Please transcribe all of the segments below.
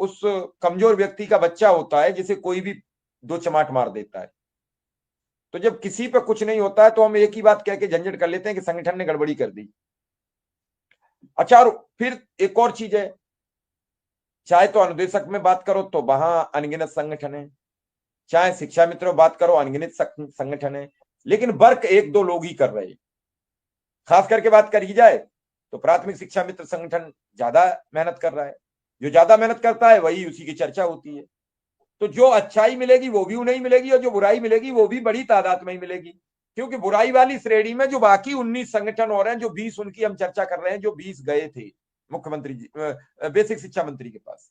उस कमजोर व्यक्ति का बच्चा होता है जिसे कोई भी दो चमाट मार देता है। तो जब किसी पे कुछ नहीं होता है तो हम एक ही बात कह के झंझट कर लेते हैं कि संगठन ने गड़बड़ी कर दी। अच्छा, और फिर एक और चीज है, चाहे तो अनुदेशक में बात करो तो वहां अनगिनत संगठन है, चाहे शिक्षा मित्र में बात करो अनगिनत संगठन है, लेकिन वर्क एक दो लोग ही कर रहे हैं। खास करके बात करी जाए तो प्राथमिक शिक्षा मित्र संगठन ज्यादा मेहनत कर रहा है, जो ज्यादा मेहनत करता है वही उसी की चर्चा होती है। तो जो अच्छाई मिलेगी वो भी उन्हें मिलेगी, और जो बुराई मिलेगी वो भी बड़ी तादाद में ही मिलेगी, क्योंकि बुराई वाली श्रेणी में जो बाकी 19 संगठन और हैं, जो 20 उनकी हम चर्चा कर रहे हैं, जो 20 गए थे मुख्यमंत्री जी बेसिक शिक्षा मंत्री के पास,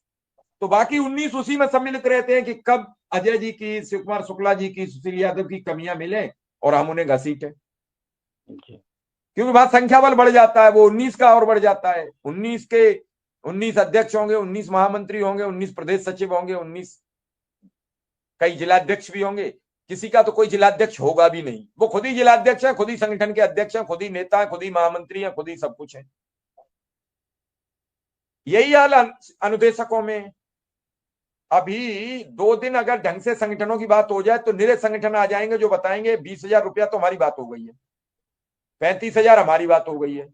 तो बाकी 19 उसी में सम्मिलित रहते हैं कि कब अजय जी की, शिव कुमार शुक्ला जी की, सुशील यादव की कमियां मिले और हम उन्हें घसीटें, क्योंकि वहां संख्या बल बढ़ जाता है, वो 19 का और बढ़ जाता है। 19 के 19 अध्यक्ष होंगे, 19 महामंत्री होंगे, 19 प्रदेश सचिव होंगे, 19 कई जिलाध्यक्ष भी होंगे, किसी का तो कोई जिलाध्यक्ष होगा भी नहीं, वो खुद ही जिलाध्यक्ष है, खुद ही संगठन के अध्यक्ष हैं, खुद ही नेता है, खुद ही महामंत्री है, खुद ही सब कुछ है। यही हाल अनुदेशकों में। अभी 2 दिन अगर ढंग से संगठनों की बात हो जाए तो निरे संगठन आ जाएंगे जो बताएंगे 20,000 रुपया तो हमारी बात हो गई है, 35,000 हमारी बात हो गई है,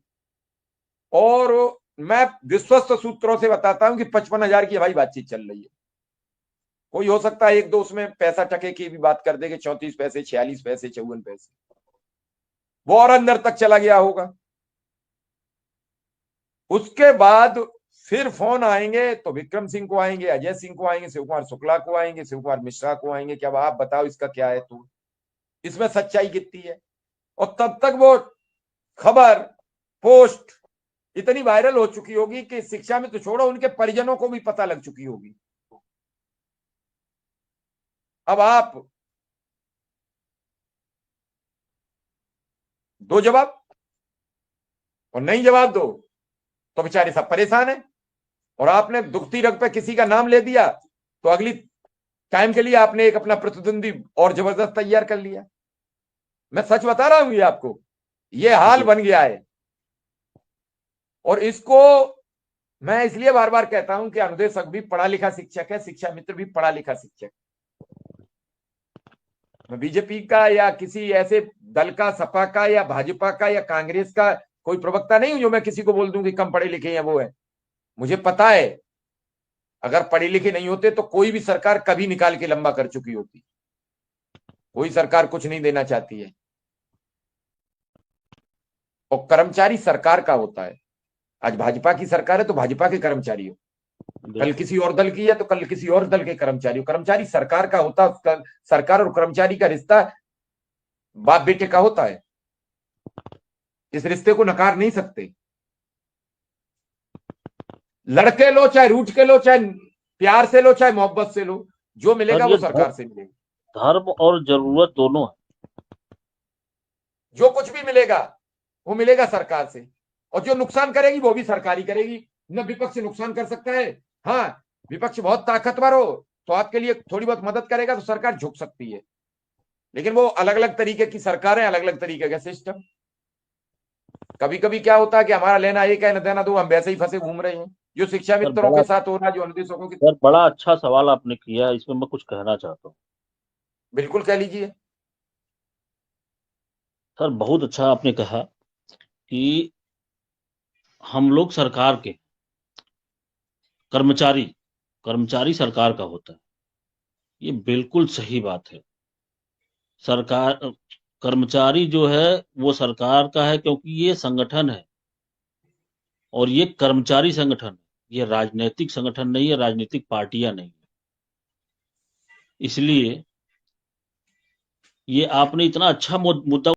और मैं विश्वस्त सूत्रों से बताता हूं कि 55,000 की हमारी बातचीत चल रही है। कोई हो सकता है एक दो उसमें पैसा टके की भी बात कर देंगे, 34 पैसे, 46 पैसे, 54 पैसे, वो और अंदर तक चला गया होगा। उसके बाद फिर फोन आएंगे तो विक्रम सिंह को आएंगे, अजय सिंह को आएंगे, शिव कुमार शुक्ला को आएंगे, शिव कुमार मिश्रा को आएंगे, क्या आप बताओ इसका क्या है, तो इसमें सच्चाई कितनी है। और तब तक वो खबर, पोस्ट इतनी वायरल हो चुकी होगी कि शिक्षा में तो छोड़ो, उनके परिजनों को भी पता लग चुकी होगी। अब आप दो जवाब, और नहीं जवाब दो तो बेचारे सब परेशान है, और आपने दुखती रग पे किसी का नाम ले दिया तो अगली टाइम के लिए आपने एक अपना प्रतिद्वंदी और जबरदस्त तैयार कर लिया। मैं सच बता रहा हूं ये आपको, ये हाल बन गया है। और इसको मैं इसलिए बार बार कहता हूं कि अनुदेशक भी पढ़ा लिखा शिक्षक है, शिक्षा मित्र भी पढ़ा लिखा शिक्षक। मैं बीजेपी का या किसी ऐसे दल का, सपा का या भाजपा का या कांग्रेस का कोई प्रवक्ता नहीं हूं जो मैं किसी को बोल दूं कि कम पढ़े लिखे हैं वो है। मुझे पता है अगर पढ़े लिखे नहीं होते तो कोई भी सरकार कभी निकाल के लंबा कर चुकी होती। कोई सरकार कुछ नहीं देना चाहती है, और कर्मचारी सरकार का होता है। आज भाजपा की सरकार है तो भाजपा के कर्मचारी हो, कल किसी और दल की है तो कल किसी और दल के कर्मचारी हो। कर्मचारी सरकार का होता है, सरकार और कर्मचारी का रिश्ता बाप बेटे का होता है, इस रिश्ते को नकार नहीं सकते। लड़के लो चाहे रूठ के लो, चाहे प्यार से लो, चाहे मोहब्बत से लो, जो मिलेगा वो सरकार से मिलेगा। धर्म और जरूरत दोनों है। जो कुछ भी मिलेगा वो मिलेगा सरकार से, और जो नुकसान करेगी वो भी सरकारी करेगी। न विपक्ष नुकसान कर सकता है, हाँ विपक्ष बहुत ताकतवर हो तो आपके लिए थोड़ी बहुत मदद करेगा तो सरकार झुक सकती है, लेकिन वो अलग अलग तरीके की सरकार है, अलग अलग तरीके का सिस्टम। कभी कभी क्या होता है कि हमारा लेना एक है, न देना दो, हम वैसे ही फंसे घूम रहे हैं, जो शिक्षा मित्रों के साथ हो रहा है, जो अनुदेशकों के। सर बड़ा अच्छा सवाल आपने किया, इसमें मैं कुछ कहना चाहता हूँ। बिल्कुल कह लीजिए। सर बहुत अच्छा आपने कहा कि हम लोग सरकार के कर्मचारी, कर्मचारी सरकार का होता है, ये बिल्कुल सही बात है। सरकार, कर्मचारी जो है वो सरकार का है, क्योंकि ये संगठन है और ये कर्मचारी संगठन है, ये राजनीतिक संगठन नहीं है, राजनीतिक पार्टियां नहीं है। इसलिए ये आपने इतना अच्छा मुद्दा